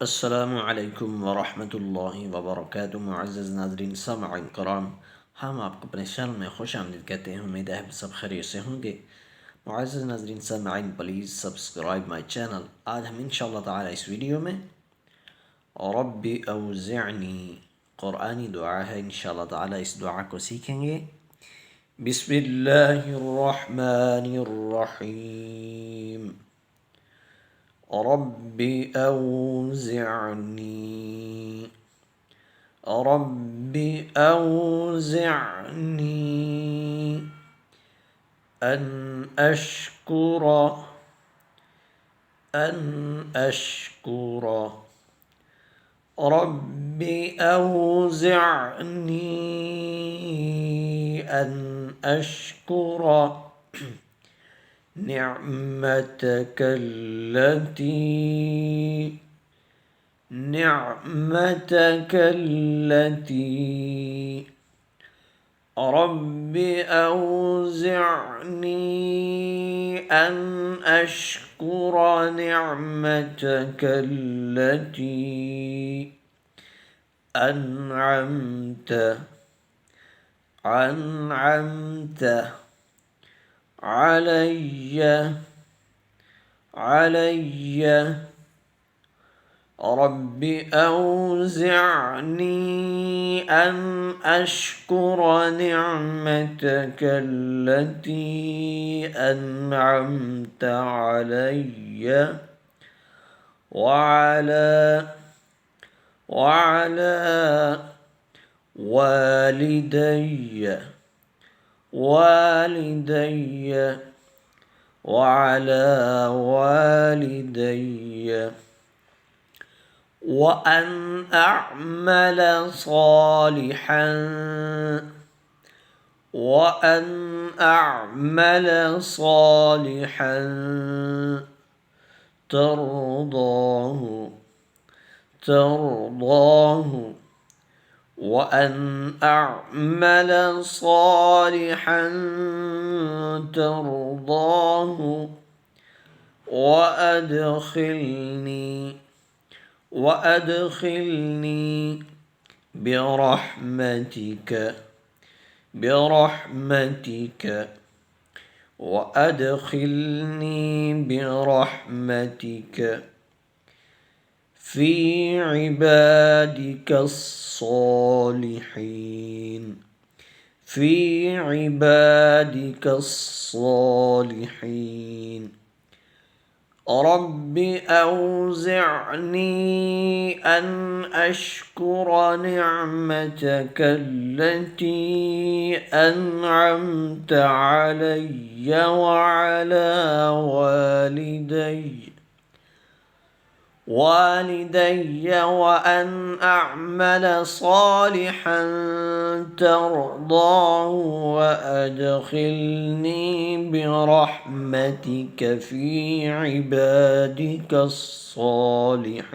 अस्सलामुअलैकुम वरहमतुल्लाहि वबरकातुहू। मुअज़्ज़ज़ नाज़रीन सामईन कराम, हम आपको अपने चैनल में खुश आमदीद कहते हैं। उम्मीद है सब खैरियत से होंगे। मुअज़्ज़ज़ नाज़रीन सामईन, प्लीज़ सब्सक्राइब माई चैनल। आज हम इंशाअल्लाह ताला इस वीडियो में रब्बी औज़िअनी क़ुरआनी दुआ है, इंशाअल्लाह ताला इस दुआ को सीखेंगे। बिस्मिल्लाहिर्रहमानिर्रहीम। रब्बी औज़िअनी रब्बी औज़िअनी अन अशकुर रब्बी औज़िअनी अन अशकुर निअमतक التي رب أوزعني أن أشكر نعمتك التي أنعمت علي رب أوزعني أن أشكر نعمتك التي أنعمت علي وعلى والدي وعلى والدي وأن أعمل صالحا ترضاه وأن أعمل صالحا ترضاه وأدخلني برحمتك في عبادك الصالحين. رب أوزعني أن أشكر نعمتك التي أنعمت علي وعلى والدي وأن أعمل صالحا ترضاه وأدخلني برحمتك في عبادك الصالحين.